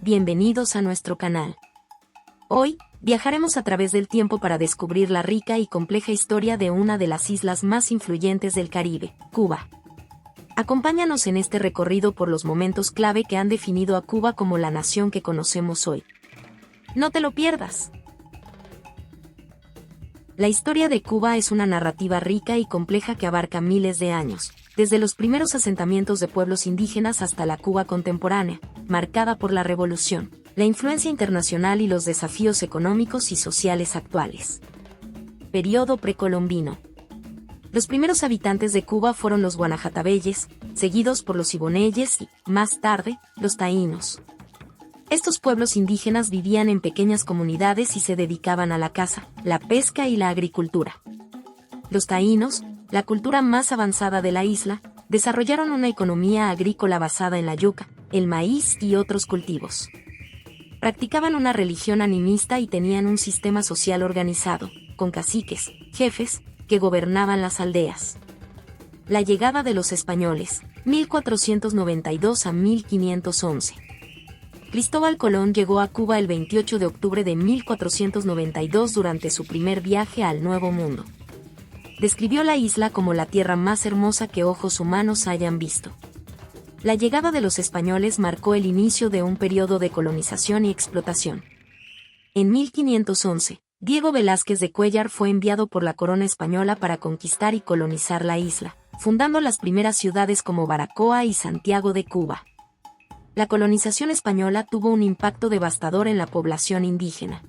Bienvenidos a nuestro canal. Hoy, viajaremos a través del tiempo para descubrir la rica y compleja historia de una de las islas más influyentes del Caribe, Cuba. Acompáñanos en este recorrido por los momentos clave que han definido a Cuba como la nación que conocemos hoy. No te lo pierdas. La historia de Cuba es una narrativa rica y compleja que abarca miles de años, desde los primeros asentamientos de pueblos indígenas hasta la Cuba contemporánea, marcada por la revolución, la influencia internacional y los desafíos económicos y sociales actuales. Período precolombino. Los primeros habitantes de Cuba fueron los guanajatabeyes, seguidos por los siboneyes y, más tarde, los taínos. Estos pueblos indígenas vivían en pequeñas comunidades y se dedicaban a la caza, la pesca y la agricultura. Los taínos, la cultura más avanzada de la isla, desarrollaron una economía agrícola basada en la yuca, el maíz y otros cultivos. Practicaban una religión animista y tenían un sistema social organizado, con caciques, jefes, que gobernaban las aldeas. La llegada de los españoles, 1492 a 1511. Cristóbal Colón llegó a Cuba el 28 de octubre de 1492 durante su primer viaje al Nuevo Mundo. Describió la isla como la tierra más hermosa que ojos humanos hayan visto. La llegada de los españoles marcó el inicio de un periodo de colonización y explotación. En 1511, Diego Velázquez de Cuéllar fue enviado por la corona española para conquistar y colonizar la isla, fundando las primeras ciudades como Baracoa y Santiago de Cuba. La colonización española tuvo un impacto devastador en la población indígena.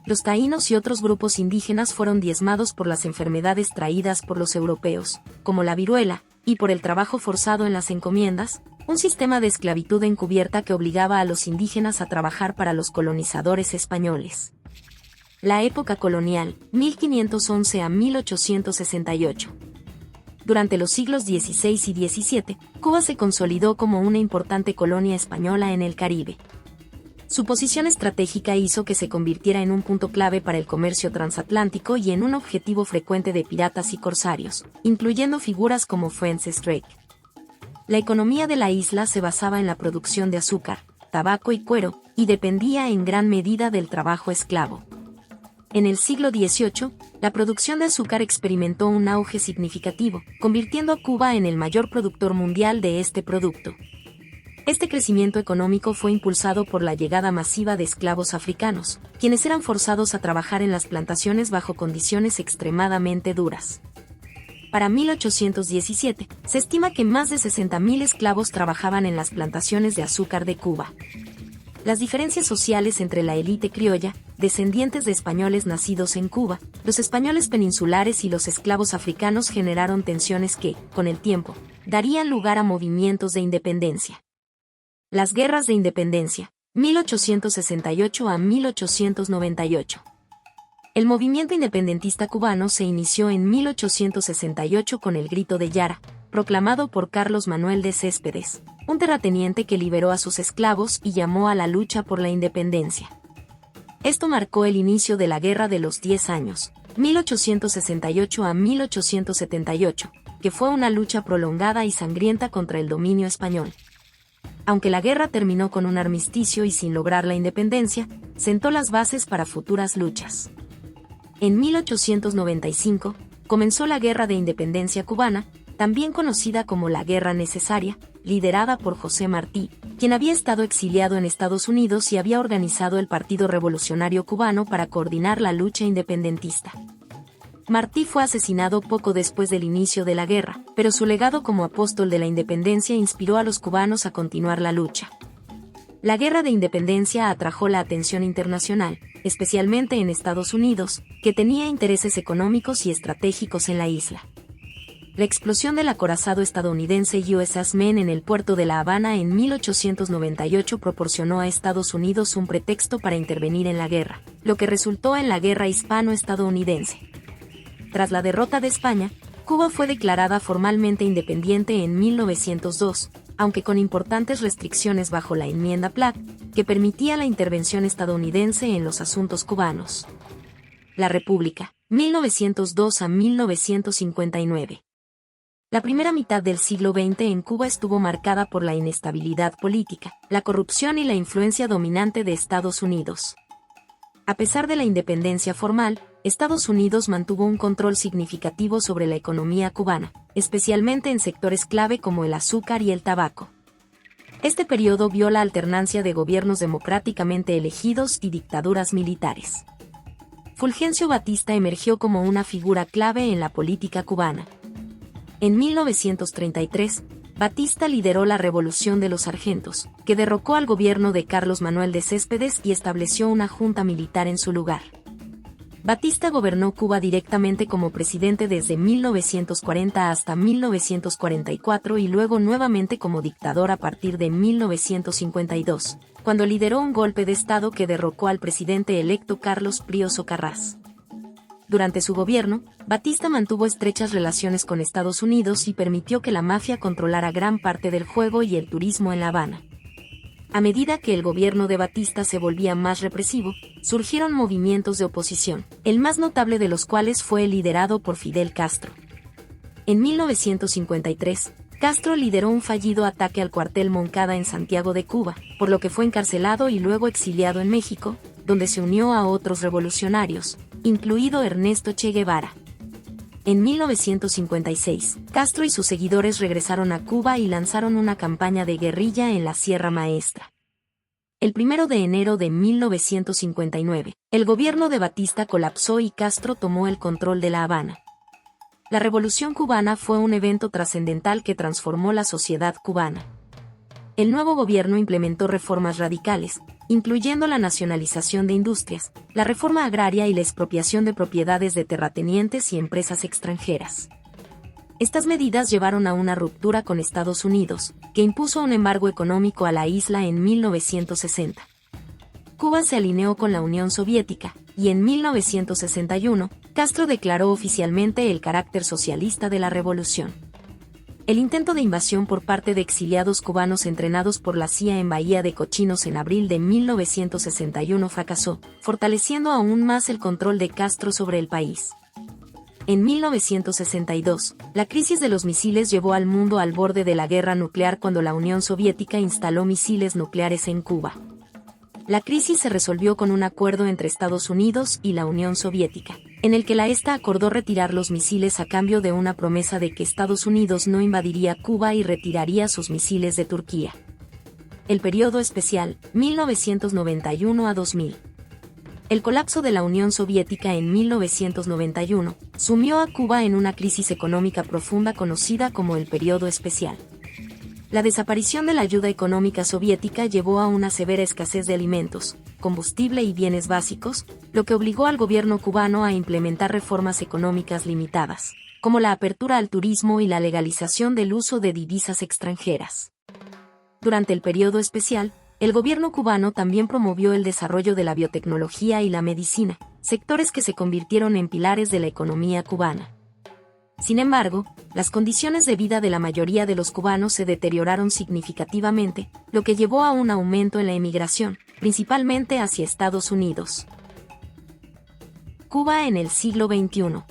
Los taínos y otros grupos indígenas fueron diezmados por las enfermedades traídas por los europeos, como la viruela, y por el trabajo forzado en las encomiendas, un sistema de esclavitud encubierta que obligaba a los indígenas a trabajar para los colonizadores españoles. La época colonial, 1511 a 1868. Durante los siglos XVI y XVII, Cuba se consolidó como una importante colonia española en el Caribe. Su posición estratégica hizo que se convirtiera en un punto clave para el comercio transatlántico y en un objetivo frecuente de piratas y corsarios, incluyendo figuras como Francis Drake. La economía de la isla se basaba en la producción de azúcar, tabaco y cuero, y dependía en gran medida del trabajo esclavo. En el siglo XVIII, la producción de azúcar experimentó un auge significativo, convirtiendo a Cuba en el mayor productor mundial de este producto. Este crecimiento económico fue impulsado por la llegada masiva de esclavos africanos, quienes eran forzados a trabajar en las plantaciones bajo condiciones extremadamente duras. Para 1817, se estima que más de 60.000 esclavos trabajaban en las plantaciones de azúcar de Cuba. Las diferencias sociales entre la élite criolla, descendientes de españoles nacidos en Cuba, los españoles peninsulares y los esclavos africanos generaron tensiones que, con el tiempo, darían lugar a movimientos de independencia. Las guerras de independencia, 1868 a 1898. El movimiento independentista cubano se inició en 1868 con el Grito de Yara, proclamado por Carlos Manuel de Céspedes, un terrateniente que liberó a sus esclavos y llamó a la lucha por la independencia. Esto marcó el inicio de la Guerra de los 10 años, 1868 a 1878, que fue una lucha prolongada y sangrienta contra el dominio español. Aunque la guerra terminó con un armisticio y sin lograr la independencia, sentó las bases para futuras luchas. En 1895, comenzó la Guerra de Independencia Cubana, también conocida como la Guerra Necesaria, liderada por José Martí, quien había estado exiliado en Estados Unidos y había organizado el Partido Revolucionario Cubano para coordinar la lucha independentista. Martí fue asesinado poco después del inicio de la guerra, pero su legado como apóstol de la independencia inspiró a los cubanos a continuar la lucha. La Guerra de Independencia atrajo la atención internacional, especialmente en Estados Unidos, que tenía intereses económicos y estratégicos en la isla. La explosión del acorazado estadounidense USS Maine en el puerto de La Habana en 1898 proporcionó a Estados Unidos un pretexto para intervenir en la guerra, lo que resultó en la Guerra Hispano-Estadounidense. Tras la derrota de España, Cuba fue declarada formalmente independiente en 1902, aunque con importantes restricciones bajo la enmienda Platt, que permitía la intervención estadounidense en los asuntos cubanos. La República, 1902 a 1959. La primera mitad del siglo XX en Cuba estuvo marcada por la inestabilidad política, la corrupción y la influencia dominante de Estados Unidos. A pesar de la independencia formal, Estados Unidos mantuvo un control significativo sobre la economía cubana, especialmente en sectores clave como el azúcar y el tabaco. Este periodo vio la alternancia de gobiernos democráticamente elegidos y dictaduras militares. Fulgencio Batista emergió como una figura clave en la política cubana. En 1933, Batista lideró la Revolución de los Sargentos, que derrocó al gobierno de Carlos Manuel de Céspedes y estableció una junta militar en su lugar. Batista gobernó Cuba directamente como presidente desde 1940 hasta 1944 y luego nuevamente como dictador a partir de 1952, cuando lideró un golpe de Estado que derrocó al presidente electo Carlos Prío Socarrás. Durante su gobierno, Batista mantuvo estrechas relaciones con Estados Unidos y permitió que la mafia controlara gran parte del juego y el turismo en La Habana. A medida que el gobierno de Batista se volvía más represivo, surgieron movimientos de oposición, el más notable de los cuales fue el liderado por Fidel Castro. En 1953, Castro lideró un fallido ataque al cuartel Moncada en Santiago de Cuba, por lo que fue encarcelado y luego exiliado en México, donde se unió a otros revolucionarios, incluido Ernesto Che Guevara. En 1956, Castro y sus seguidores regresaron a Cuba y lanzaron una campaña de guerrilla en la Sierra Maestra. El 1 de enero de 1959, el gobierno de Batista colapsó y Castro tomó el control de La Habana. La Revolución cubana fue un evento trascendental que transformó la sociedad cubana. El nuevo gobierno implementó reformas radicales, incluyendo la nacionalización de industrias, la reforma agraria y la expropiación de propiedades de terratenientes y empresas extranjeras. Estas medidas llevaron a una ruptura con Estados Unidos, que impuso un embargo económico a la isla en 1960. Cuba se alineó con la Unión Soviética, y en 1961, Castro declaró oficialmente el carácter socialista de la revolución. El intento de invasión por parte de exiliados cubanos entrenados por la CIA en Bahía de Cochinos en abril de 1961 fracasó, fortaleciendo aún más el control de Castro sobre el país. En 1962, la crisis de los misiles llevó al mundo al borde de la guerra nuclear cuando la Unión Soviética instaló misiles nucleares en Cuba. La crisis se resolvió con un acuerdo entre Estados Unidos y la Unión Soviética, en el que la ESTA acordó retirar los misiles a cambio de una promesa de que Estados Unidos no invadiría Cuba y retiraría sus misiles de Turquía. El periodo especial, 1991 a 2000. El colapso de la Unión Soviética en 1991 sumió a Cuba en una crisis económica profunda conocida como el periodo especial. La desaparición de la ayuda económica soviética llevó a una severa escasez de alimentos, combustible y bienes básicos, lo que obligó al gobierno cubano a implementar reformas económicas limitadas, como la apertura al turismo y la legalización del uso de divisas extranjeras. Durante el periodo especial, el gobierno cubano también promovió el desarrollo de la biotecnología y la medicina, sectores que se convirtieron en pilares de la economía cubana. Sin embargo, las condiciones de vida de la mayoría de los cubanos se deterioraron significativamente, lo que llevó a un aumento en la emigración, principalmente hacia Estados Unidos. Cuba en el siglo XXI.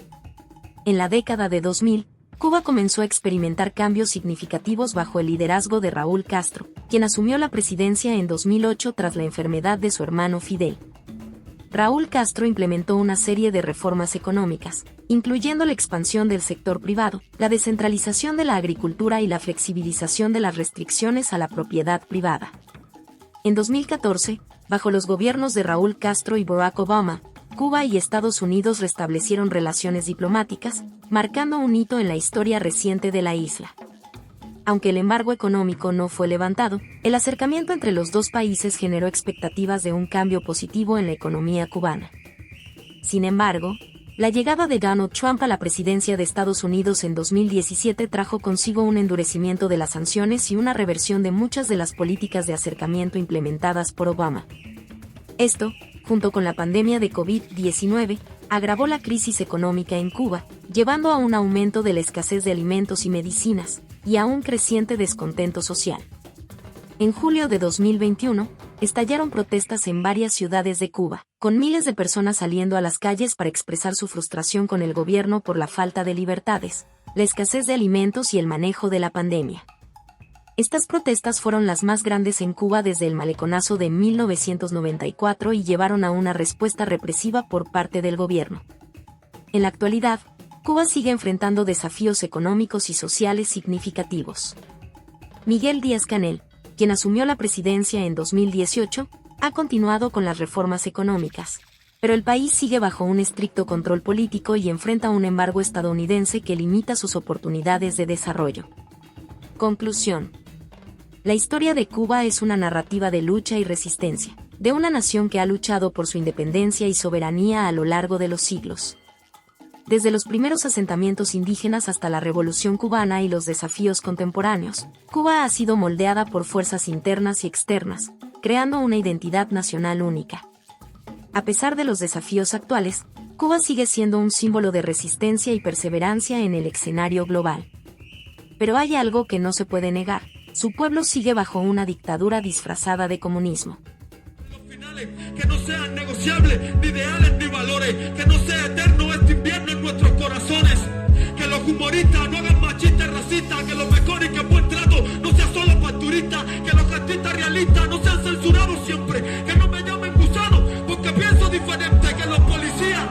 En la década de 2000, Cuba comenzó a experimentar cambios significativos bajo el liderazgo de Raúl Castro, quien asumió la presidencia en 2008 tras la enfermedad de su hermano Fidel. Raúl Castro implementó una serie de reformas económicas, incluyendo la expansión del sector privado, la descentralización de la agricultura y la flexibilización de las restricciones a la propiedad privada. En 2014, bajo los gobiernos de Raúl Castro y Barack Obama, Cuba y Estados Unidos restablecieron relaciones diplomáticas, marcando un hito en la historia reciente de la isla. Aunque el embargo económico no fue levantado, el acercamiento entre los dos países generó expectativas de un cambio positivo en la economía cubana. Sin embargo, la llegada de Donald Trump a la presidencia de Estados Unidos en 2017 trajo consigo un endurecimiento de las sanciones y una reversión de muchas de las políticas de acercamiento implementadas por Obama. Esto, junto con la pandemia de COVID-19, agravó la crisis económica en Cuba, llevando a un aumento de la escasez de alimentos y medicinas, y a un creciente descontento social. En julio de 2021, estallaron protestas en varias ciudades de Cuba, con miles de personas saliendo a las calles para expresar su frustración con el gobierno por la falta de libertades, la escasez de alimentos y el manejo de la pandemia. Estas protestas fueron las más grandes en Cuba desde el maleconazo de 1994 y llevaron a una respuesta represiva por parte del gobierno. En la actualidad, Cuba sigue enfrentando desafíos económicos y sociales significativos. Miguel Díaz-Canel, quien asumió la presidencia en 2018, ha continuado con las reformas económicas, pero el país sigue bajo un estricto control político y enfrenta un embargo estadounidense que limita sus oportunidades de desarrollo. Conclusión. La historia de Cuba es una narrativa de lucha y resistencia, de una nación que ha luchado por su independencia y soberanía a lo largo de los siglos. Desde los primeros asentamientos indígenas hasta la Revolución cubana y los desafíos contemporáneos, Cuba ha sido moldeada por fuerzas internas y externas, creando una identidad nacional única. A pesar de los desafíos actuales, Cuba sigue siendo un símbolo de resistencia y perseverancia en el escenario global. Pero hay algo que no se puede negar: su pueblo sigue bajo una dictadura disfrazada de comunismo. Que no sean negociables, ni ideales ni valores, que no sea eterno este invierno en nuestros corazones, que los humoristas no hagan machistas y racistas, que los mejores y que buen trato no sea solo para turistas, que los artistas realistas no sean censurados siempre, que no me llamen gusano porque pienso diferente, que los policías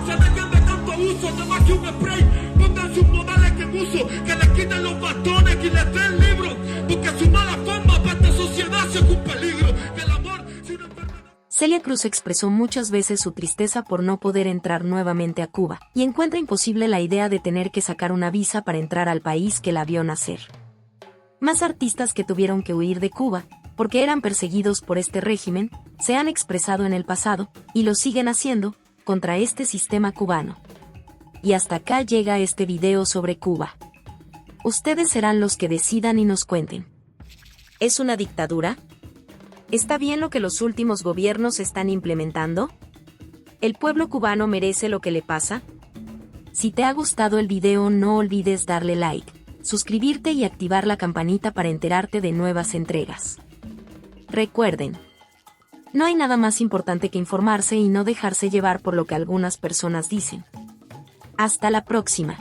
se dejen de tanto abuso, de más que un spray, pongan sus modales que uso, que les quiten los bastones, que les den libros, porque su mala fama para esta sociedad es un peligro, que el amor si una enfermedad. Celia Cruz expresó muchas veces su tristeza por no poder entrar nuevamente a Cuba, y encuentra imposible la idea de tener que sacar una visa para entrar al país que la vio nacer. Más artistas que tuvieron que huir de Cuba, porque eran perseguidos por este régimen, se han expresado en el pasado, y lo siguen haciendo, contra este sistema cubano. Y hasta acá llega este video sobre Cuba. Ustedes serán los que decidan y nos cuenten. ¿Es una dictadura? ¿Está bien lo que los últimos gobiernos están implementando? ¿El pueblo cubano merece lo que le pasa? Si te ha gustado el video, no olvides darle like, suscribirte y activar la campanita para enterarte de nuevas entregas. Recuerden, no hay nada más importante que informarse y no dejarse llevar por lo que algunas personas dicen. Hasta la próxima.